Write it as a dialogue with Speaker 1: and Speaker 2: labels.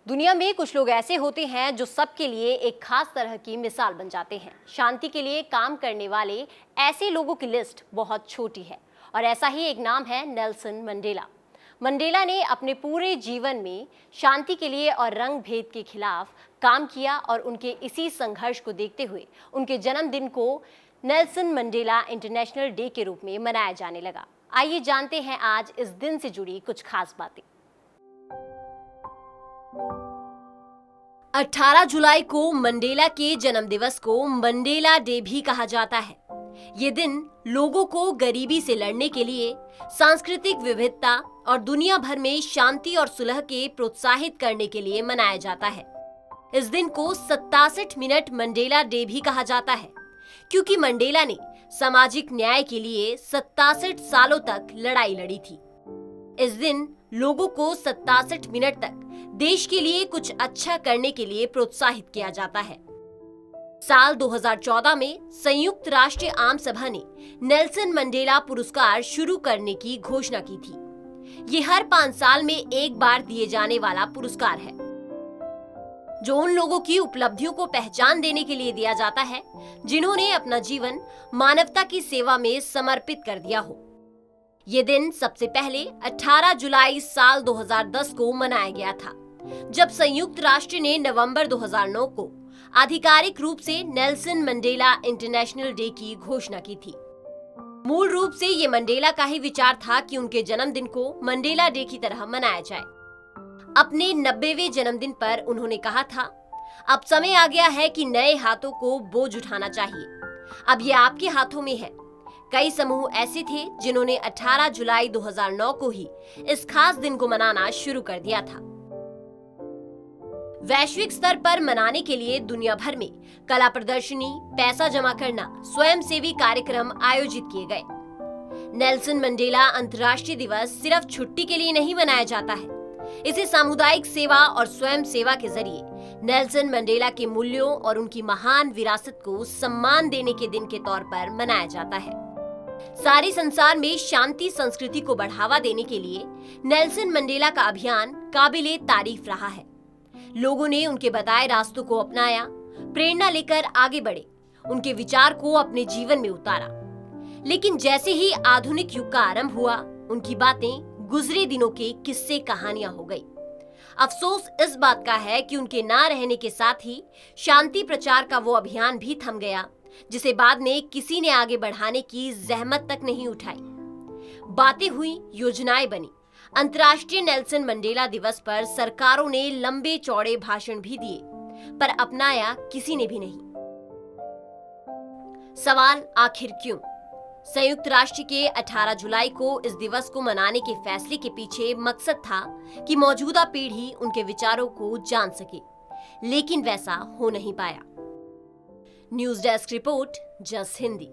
Speaker 1: दुनिया में कुछ लोग ऐसे होते हैं जो सबके लिए एक खास तरह की मिसाल बन जाते हैं। शांति के लिए काम करने वाले ऐसे लोगों की लिस्ट बहुत छोटी है और ऐसा ही एक नाम है नेल्सन मंडेला। मंडेला ने अपने पूरे जीवन में शांति के लिए और रंग भेद के खिलाफ काम किया और उनके इसी संघर्ष को देखते हुए उनके जन्मदिन को नेल्सन मंडेला इंटरनेशनल डे के रूप में मनाया जाने लगा। आइए जानते हैं आज इस दिन से जुड़ी कुछ खास बातें। 18 जुलाई को मंडेला के जन्मदिवस को मंडेला डे भी कहा जाता है। ये दिन लोगों को गरीबी से लड़ने के लिए, सांस्कृतिक विविधता और दुनिया भर में शांति और सुलह के प्रोत्साहित करने के लिए मनाया जाता है। इस दिन को 67 मिनट मंडेला डे भी कहा जाता है, क्योंकि मंडेला ने सामाजिक न्याय के लिए 67 सालों तक लड़ाई लड़ी थी। इस दिन लोगों को 67 मिनट तक देश के लिए कुछ अच्छा करने के लिए प्रोत्साहित किया जाता है। साल 2014 में संयुक्त राष्ट्र आम सभा ने नेल्सन मंडेला पुरस्कार शुरू करने की घोषणा की थी। ये हर 5 साल में एक बार दिए जाने वाला पुरस्कार है, जो उन लोगों की उपलब्धियों को पहचान देने के लिए दिया जाता है जिन्होंने अपना जीवन मानवता की सेवा में समर्पित कर दिया हो। ये दिन सबसे पहले 18 जुलाई साल 2010 को मनाया गया था, जब संयुक्त राष्ट्र ने नवंबर 2009 को आधिकारिक रूप से नेल्सन मंडेला इंटरनेशनल डे की घोषणा की थी। मूल रूप से ये मंडेला का ही विचार था कि उनके जन्मदिन को मंडेला डे की तरह मनाया जाए। अपने 90वें जन्मदिन पर उन्होंने कहा था, अब समय आ गया है कि नए हाथों को बोझ उठाना चाहिए। अब ये आपके हाथों में है। कई समूह ऐसे थे जिन्होंने 18 जुलाई 2009 को ही इस खास दिन को मनाना शुरू कर दिया था। वैश्विक स्तर पर मनाने के लिए दुनिया भर में कला प्रदर्शनी, पैसा जमा करना, स्वयंसेवी कार्यक्रम आयोजित किए गए। नेल्सन मंडेला अंतर्राष्ट्रीय दिवस सिर्फ छुट्टी के लिए नहीं मनाया जाता है। इसे सामुदायिक सेवा और स्वयं सेवा के जरिए नेल्सन मंडेला के मूल्यों और उनकी महान विरासत को सम्मान देने के दिन के तौर पर मनाया जाता है। सारे संसार में शांति संस्कृति को बढ़ावा देने के लिए नेल्सन मंडेला का अभियान काबिले तारीफ रहा है। लोगों ने उनके बताए रास्तों को अपनाया, प्रेरणा लेकर आगे बढ़े, उनके विचार को अपने जीवन में उतारा। लेकिन जैसे ही आधुनिक युग का आरंभ हुआ, उनकी बातें गुजरे दिनों के किस्से कहानियां हो गई। अफसोस इस बात का है कि उनके ना रहने के साथ ही शांति प्रचार का वो अभियान भी थम गया, जिसे बाद में किसी ने आगे बढ़ाने की जहमत तक नहीं उठाई। बातें हुई, योजनाएं बनी। अंतर्राष्ट्रीय नेल्सन मंडेला दिवस पर सरकारों ने लंबे चौड़े भाषण भी दिए, पर अपनाया किसी ने भी नहीं। सवाल आखिर क्यों? संयुक्त राष्ट्र के 18 जुलाई को इस दिवस को मनाने के फैसले के पीछे मकसद था कि मौजूदा पीढ़ी उनके विचारों को जान सके, लेकिन वैसा हो नहीं पाया। न्यूज़ डेस्क रिपोर्ट, जस हिंदी।